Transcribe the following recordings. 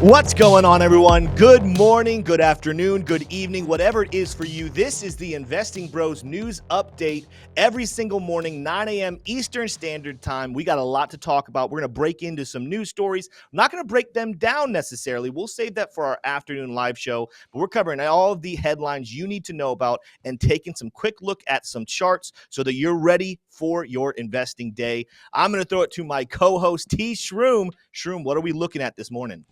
What's going on, everyone? Good morning, good afternoon, good evening, whatever it is for you. This is the Investing Bros News Update every single morning, 9 a.m. Eastern Standard Time. We got a lot to talk about. We're going to break into some news stories. I'm not going to break them down necessarily. We'll save that for our afternoon live show, but we're covering all of the headlines you need to know about and taking some quick look at some charts so that you're ready for your investing day. I'm going to throw it to my co-host, T. Shroom. Shroom, what are we looking at this morning?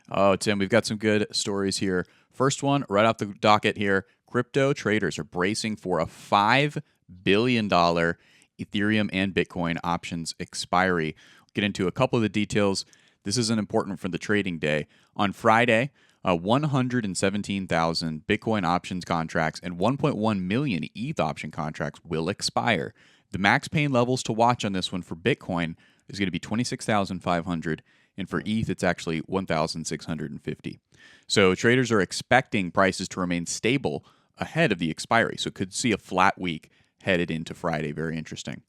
Oh, Tim, we've got some good stories here. First one, right off the docket here, crypto traders are bracing for a $5 billion Ethereum and Bitcoin options expiry. We'll get into a couple of the details. This isn't important for the trading day. On Friday, 117,000 Bitcoin options contracts and 1.1 million ETH option contracts will expire. The max pain levels to watch on this one for Bitcoin is going to be 26,500. And for ETH, it's actually 1,650. So traders are expecting prices to remain stable ahead of the expiry. So could see a flat week headed into Friday. Very interesting.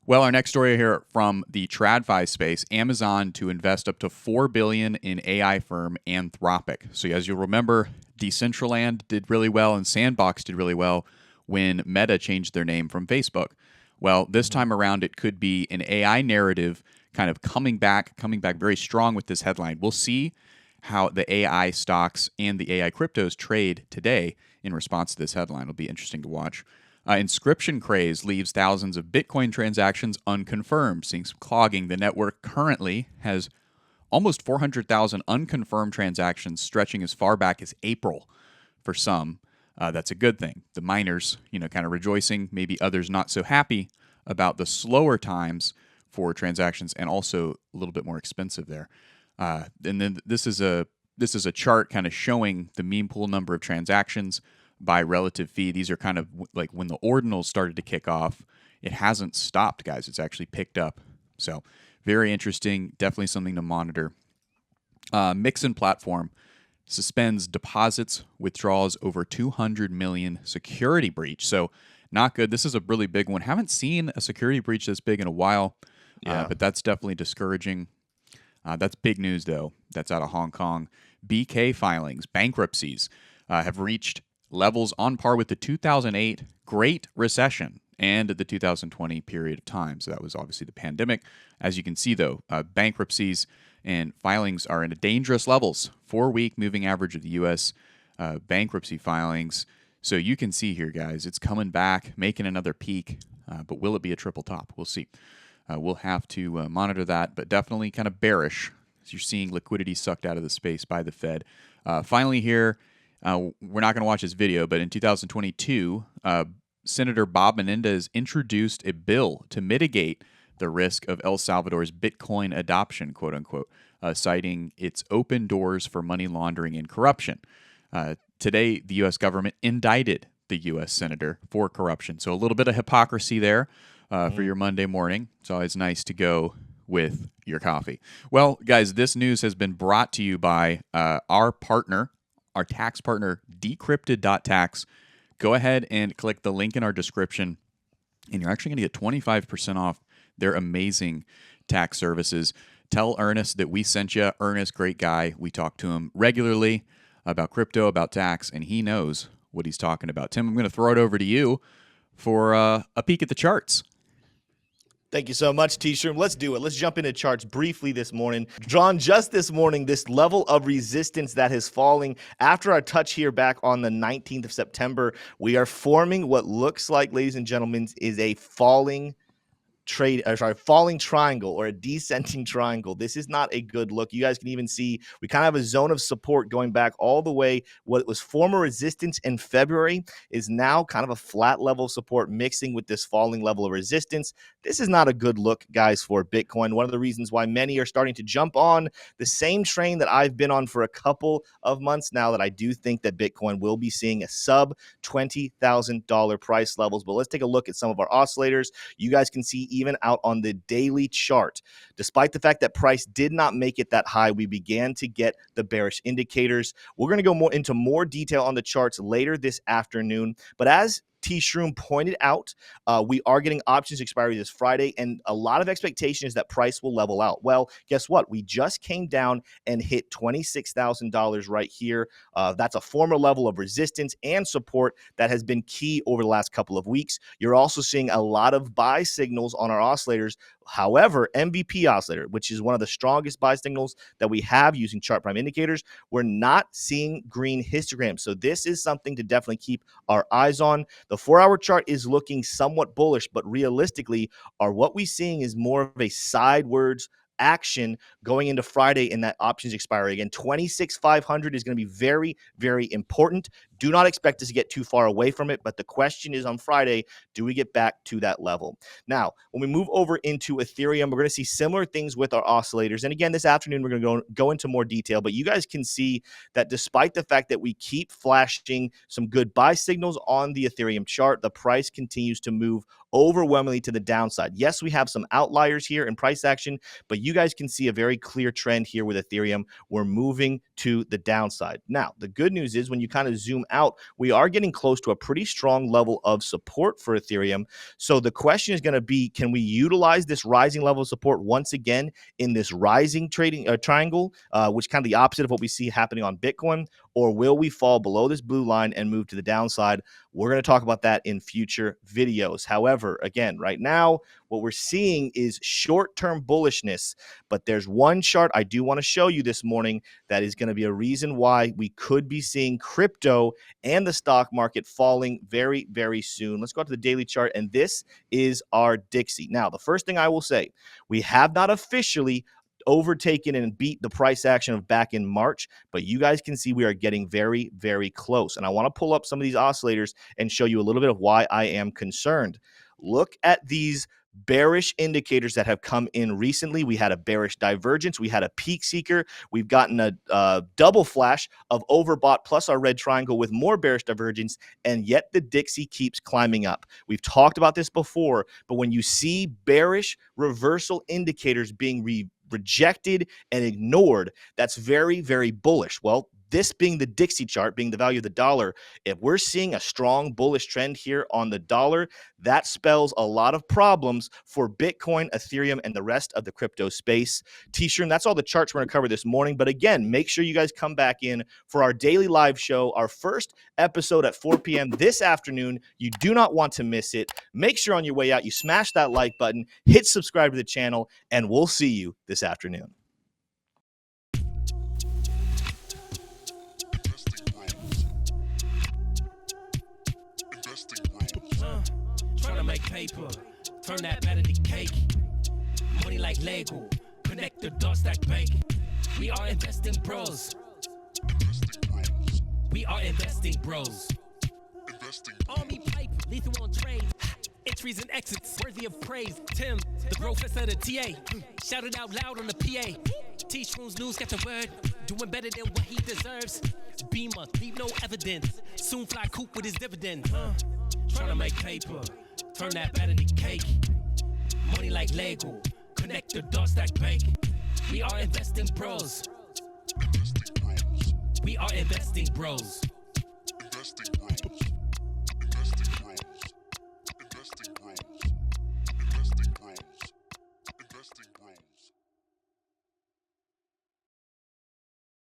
Well, our next story here from the TradFi space, Amazon to invest up to $4 billion in AI firm Anthropic. So as you'll remember, Decentraland did really well and Sandbox did really well when Meta changed their name from Facebook. Well, this time around, it could be an AI narrative kind of coming back very strong with this headline. We'll see how the AI stocks and the AI cryptos trade today in response to this headline. It'll be interesting to watch. Inscription craze leaves thousands of Bitcoin transactions unconfirmed, seeing some clogging. The network currently has almost 400,000 unconfirmed transactions stretching as far back as April. For some, that's a good thing. The miners, kind of rejoicing, maybe others not so happy about the slower times for transactions and also a little bit more expensive there. And then this is a chart kind of showing the meme pool number of transactions by relative fee. These are kind of like when the ordinals started to kick off. It hasn't stopped, guys. It's actually picked up. So very interesting. Definitely something to monitor. Mixin platform suspends deposits, withdrawals over 200 million security breach. So not good. This is a really big one. Haven't seen a security breach this big in a while. But that's definitely discouraging. That's big news, though. That's out of Hong Kong. BK filings, bankruptcies, have reached levels on par with the 2008 Great Recession and the 2020 period of time. So that was obviously the pandemic. As you can see, though, bankruptcies and filings are in dangerous levels. 4-week moving average of the U.S. Bankruptcy filings. So you can see here, guys, it's coming back, making another peak. But will it be a triple top? We'll see. We'll have to monitor that, but definitely kind of bearish as you're seeing liquidity sucked out of the space by the Fed. Finally here, we're not going to watch this video, but in 2022, Senator Bob Menendez introduced a bill to mitigate the risk of El Salvador's Bitcoin adoption, quote unquote, citing its open doors for money laundering and corruption. Today, the U.S. government indicted the U.S. senator for corruption. So a little bit of hypocrisy there. For your Monday morning. It's always nice to go with your coffee. Well, guys, this news has been brought to you by our partner, our tax partner, decrypted.tax. Go ahead and click the link in our description, and you're actually going to get 25% off their amazing tax services. Tell Ernest that we sent you. Ernest, great guy. We talk to him regularly about crypto, about tax, and he knows what he's talking about. Tim, I'm going to throw it over to you for a peek at the charts. Thank you so much, T-Shroom. Let's do it. Let's jump into charts briefly this morning. Drawn just this morning, this level of resistance that is falling after our touch here back on the 19th of September. We are forming what looks like, ladies and gentlemen, is a falling triangle or a descending triangle. This is not a good look. You guys can even see we kind of have a zone of support going back all the way. What was former resistance in February is now kind of a flat level of support mixing with this falling level of resistance. This is not a good look, guys, for Bitcoin. One of the reasons why many are starting to jump on the same train that I've been on for a couple of months now, that I do think that Bitcoin will be seeing a sub $20,000 price levels. But let's take a look at some of our oscillators. You guys can see even out on the daily chart, despite the fact that price did not make it that high, we began to get the bearish indicators. We're going to go into more detail on the charts later this afternoon. But as T. Shroom pointed out, we are getting options expiry this Friday, and a lot of expectation is that price will level out. Well, guess what? We just came down and hit $26,000 right here. That's a former level of resistance and support that has been key over the last couple of weeks. You're also seeing a lot of buy signals on our oscillators. However, MVP oscillator, which is one of the strongest buy signals that we have using chart prime indicators, we're not seeing green histograms. So this is something to definitely keep our eyes on. The 4-hour chart is looking somewhat bullish, but realistically, what we're seeing is more of a sidewards action going into Friday in that options expiry. Again, 26,500 is going to be very, very important. Do not expect us to get too far away from it, but the question is on Friday, do we get back to that level? Now, when we move over into Ethereum, we're going to see similar things with our oscillators. And again, this afternoon, we're going to go into more detail, but you guys can see that despite the fact that we keep flashing some good buy signals on the Ethereum chart, the price continues to move overwhelmingly to the downside. Yes, we have some outliers here in price action, but you guys can see a very clear trend here with Ethereum. We're moving to the downside. Now, the good news is when you kind of zoom out, we are getting close to a pretty strong level of support for Ethereum. So the question is going to be, can we utilize this rising level of support once again in this rising trading triangle, which is kind of the opposite of what we see happening on Bitcoin, or will we fall below this blue line and move to the downside? We're going to talk about that in future videos. However, again, right now, what we're seeing is short-term bullishness, but there's one chart I do want to show you this morning that is going to be a reason why we could be seeing crypto and the stock market falling very, very soon. Let's go to the daily chart, and this is our Dixie. Now, the first thing I will say, we have not officially overtaken and beat the price action of back in March, but you guys can see we are getting very, very close. And I want to pull up some of these oscillators and show you a little bit of why I am concerned. Look at these bearish indicators that have come in recently. We had a bearish divergence. We had a peak seeker. We've gotten a double flash of overbought plus our red triangle with more bearish divergence, and yet the Dixie keeps climbing up. We've talked about this before, but when you see bearish reversal indicators being rejected and ignored, that's very, very bullish. Well, this being the Dixie chart, being the value of the dollar, if we're seeing a strong bullish trend here on the dollar, that spells a lot of problems for Bitcoin, Ethereum, and the rest of the crypto space. T-Shroom, that's all the charts we're going to cover this morning. But again, make sure you guys come back in for our daily live show, our first episode at 4 p.m. this afternoon. You do not want to miss it. Make sure on your way out, you smash that like button, hit subscribe to the channel, and we'll see you this afternoon. Trying to make paper, turn that better to cake. Money like Lego, connect the dots that bank. We are investing bros. We are investing bros. Army pipe, lethal on trade. Entries and exits, worthy of praise. Tim, the professor of the TA. Shout it out loud on the PA. T-Shroom's news, got the word. Doing better than what he deserves. Beamer, leave no evidence. Soon fly coop with his dividend. Trying to make paper, turn that better to cake. Money like Lego, connect the dots that bank. We are investing bros. We are investing bros.